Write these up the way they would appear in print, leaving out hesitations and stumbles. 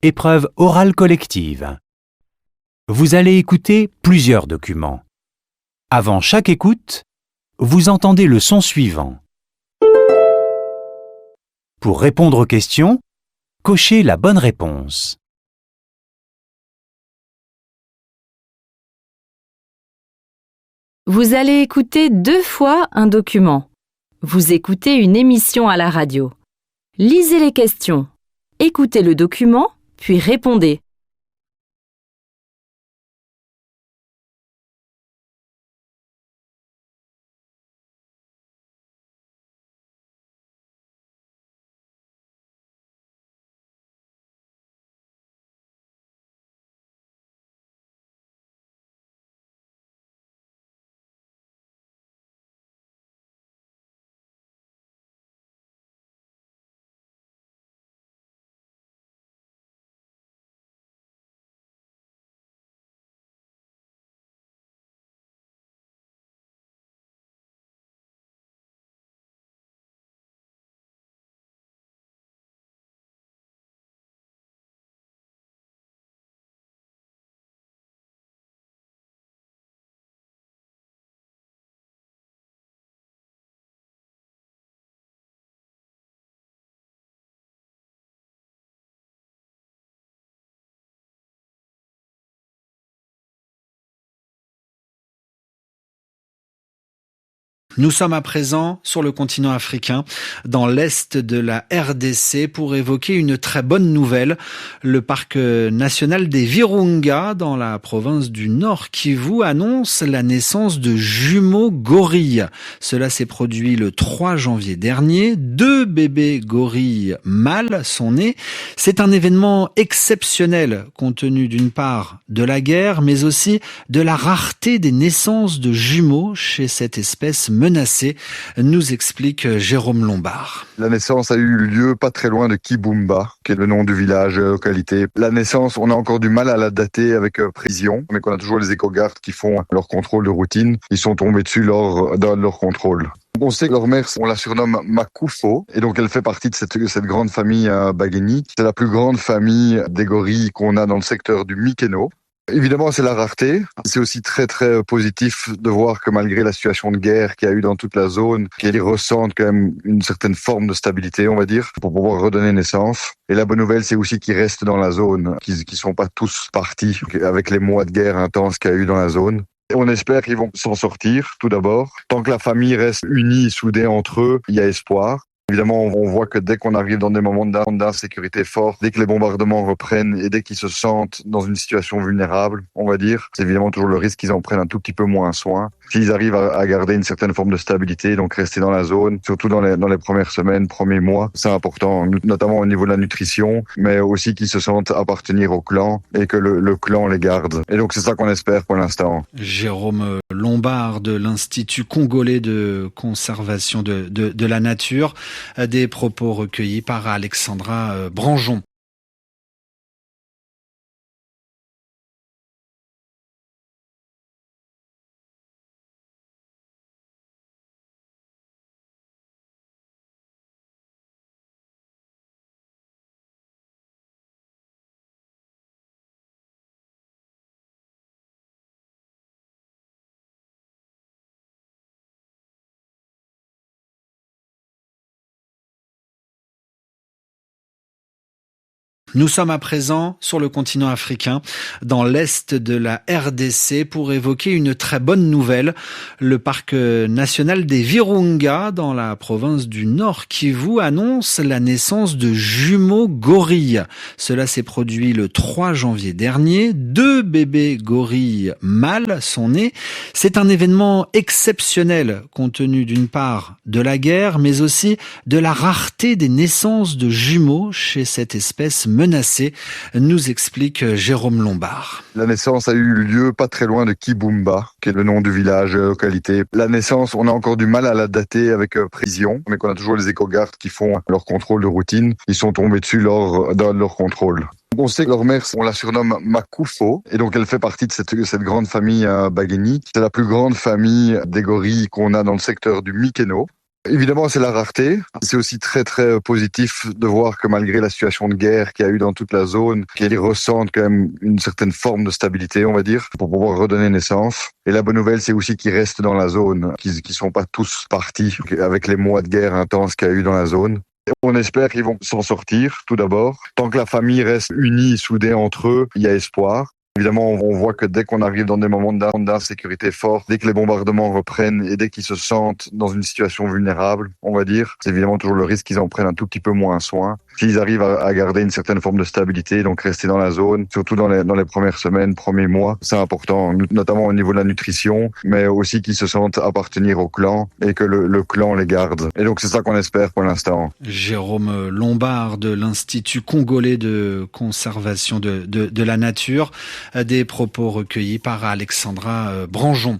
Épreuve orale collective. Vous allez écouter plusieurs documents. Avant chaque écoute, vous entendez le son suivant. Pour répondre aux questions, cochez la bonne réponse. Vous allez écouter 2 fois un document. Vous écoutez une émission à la radio. Lisez les questions. Écoutez le document, puis répondez. Nous sommes à présent sur le continent africain, dans l'est de la RDC, pour évoquer une très bonne nouvelle. Le parc national des Virunga, dans la province du Nord Kivu, annonce la naissance de jumeaux gorilles. Cela s'est produit le 3 janvier dernier. 2 bébés gorilles mâles sont nés. C'est un événement exceptionnel, compte tenu d'une part de la guerre, mais aussi de la rareté des naissances de jumeaux chez cette espèce menacée, nous explique Jérôme Lombard. La naissance a eu lieu pas très loin de Kibumba, qui est le nom du village, localité. La naissance, on a encore du mal à la dater avec précision, mais qu'on a toujours les éco-gardes qui font leur contrôle de routine. Ils sont tombés dessus dans leur contrôle. On sait que leur mère, on la surnomme Makufo, et donc elle fait partie de cette grande famille Bageni. C'est la plus grande famille des gorilles qu'on a dans le secteur du Mikeno. Évidemment, c'est la rareté. C'est aussi très, très positif de voir que malgré la situation de guerre qu'il y a eu dans toute la zone, qu'ils ressentent quand même une certaine forme de stabilité, on va dire, pour pouvoir redonner naissance. Et la bonne nouvelle, c'est aussi qu'ils restent dans la zone, qu'ils sont pas tous partis avec les mois de guerre intense qu'il y a eu dans la zone. Et on espère qu'ils vont s'en sortir, tout d'abord. Tant que la famille reste unie, soudée entre eux, il y a espoir. Évidemment, on voit que dès qu'on arrive dans des moments d'insécurité forte, dès que les bombardements reprennent et dès qu'ils se sentent dans une situation vulnérable, on va dire, c'est évidemment toujours le risque qu'ils en prennent un tout petit peu moins soin. S'ils arrivent à garder une certaine forme de stabilité, donc rester dans la zone, surtout dans les premières semaines, premiers mois, c'est important, notamment au niveau de la nutrition, mais aussi qu'ils se sentent appartenir au clan et que le clan les garde. Et donc c'est ça qu'on espère pour l'instant. Jérôme Lombard de l'Institut congolais de conservation de la nature, des propos recueillis par Alexandra Branjon. Nous sommes à présent sur le continent africain, dans l'est de la RDC, pour évoquer une très bonne nouvelle. Le parc national des Virunga, dans la province du Nord Kivu, annonce la naissance de jumeaux gorilles. Cela s'est produit le 3 janvier dernier. 2 bébés gorilles mâles sont nés. C'est un événement exceptionnel, compte tenu d'une part de la guerre, mais aussi de la rareté des naissances de jumeaux chez cette espèce menacée, nous explique Jérôme Lombard. La naissance a eu lieu pas très loin de Kibumba, qui est le nom du village, localité. La naissance, on a encore du mal à la dater avec précision, mais qu'on a toujours les éco-gardes qui font leur contrôle de routine. Ils sont tombés dessus dans leur contrôle. On sait que leur mère, on la surnomme Makufo, et donc elle fait partie de cette grande famille Bageni. C'est la plus grande famille des gorilles qu'on a dans le secteur du Mikeno. Évidemment, c'est la rareté. C'est aussi très très positif de voir que malgré la situation de guerre qu'il y a eu dans toute la zone, qu'ils ressentent quand même une certaine forme de stabilité, on va dire, pour pouvoir redonner naissance. Et la bonne nouvelle, c'est aussi qu'ils restent dans la zone, qu'ils sont pas tous partis avec les mois de guerre intense qu'il y a eu dans la zone. On espère qu'ils vont s'en sortir, tout d'abord. Tant que la famille reste unie, soudée entre eux, il y a espoir. Évidemment, on voit que dès qu'on arrive dans des moments d'insécurité forts, dès que les bombardements reprennent et dès qu'ils se sentent dans une situation vulnérable, on va dire, c'est évidemment toujours le risque qu'ils en prennent un tout petit peu moins soin. S'ils arrivent à garder une certaine forme de stabilité, donc rester dans la zone, surtout dans les premières semaines, premiers mois, c'est important, notamment au niveau de la nutrition, mais aussi qu'ils se sentent appartenir au clan et que le clan les garde. Et donc c'est ça qu'on espère pour l'instant. Jérôme Lombard de l'Institut congolais de conservation de la nature, des propos recueillis par Alexandra Branjon.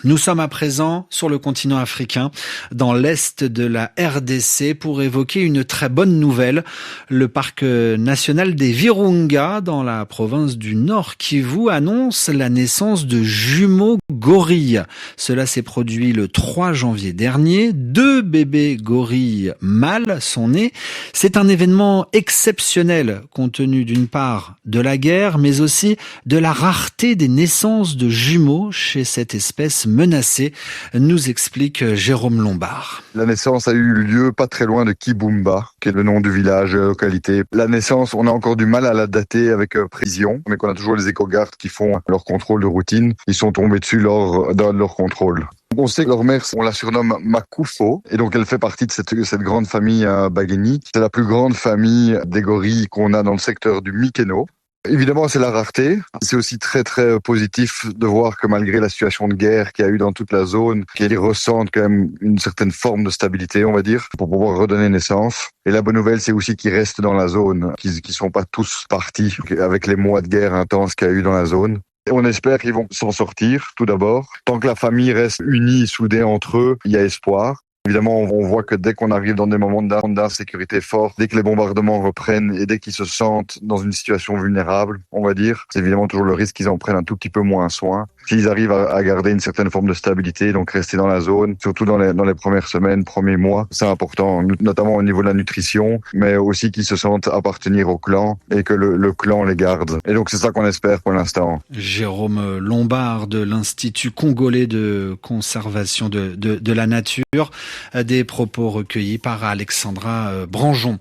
Nous sommes à présent sur le continent africain, dans l'est de la RDC, pour évoquer une très bonne nouvelle. Le parc national des Virunga, dans la province du Nord Kivu, annonce la naissance de jumeaux gorilles. Cela s'est produit le 3 janvier dernier. 2 bébés gorilles mâles sont nés. C'est un événement exceptionnel, compte tenu d'une part de la guerre, mais aussi de la rareté des naissances de jumeaux chez cette espèce menacée, nous explique Jérôme Lombard. La naissance a eu lieu pas très loin de Kibumba, qui est le nom du village, localité. La naissance, on a encore du mal à la dater avec précision, mais qu'on a toujours les éco-gardes qui font leur contrôle de routine. Ils sont tombés dessus lors de leur contrôle. On sait que leur mère, on la surnomme Makufo, et donc elle fait partie de cette grande famille Bageni. C'est la plus grande famille des gorilles qu'on a dans le secteur du Mikeno. Évidemment, c'est la rareté. C'est aussi très, très positif de voir que malgré la situation de guerre qu'il y a eu dans toute la zone, qu'ils ressentent quand même une certaine forme de stabilité, on va dire, pour pouvoir redonner naissance. Et la bonne nouvelle, c'est aussi qu'ils restent dans la zone, qu'ils sont pas tous partis avec les mois de guerre intense qu'il y a eu dans la zone. Et on espère qu'ils vont s'en sortir, tout d'abord. Tant que la famille reste unie, soudée entre eux, il y a espoir. Évidemment, on voit que dès qu'on arrive dans des moments d'insécurité forts, dès que les bombardements reprennent et dès qu'ils se sentent dans une situation vulnérable, on va dire, c'est évidemment toujours le risque qu'ils en prennent un tout petit peu moins soin. S'ils arrivent à garder une certaine forme de stabilité, donc rester dans la zone, surtout dans les premières semaines, premiers mois, c'est important, notamment au niveau de la nutrition, mais aussi qu'ils se sentent appartenir au clan et que le clan les garde. Et donc c'est ça qu'on espère pour l'instant. Jérôme Lombard de l'Institut congolais de conservation de la nature, des propos recueillis par Alexandra Branjon.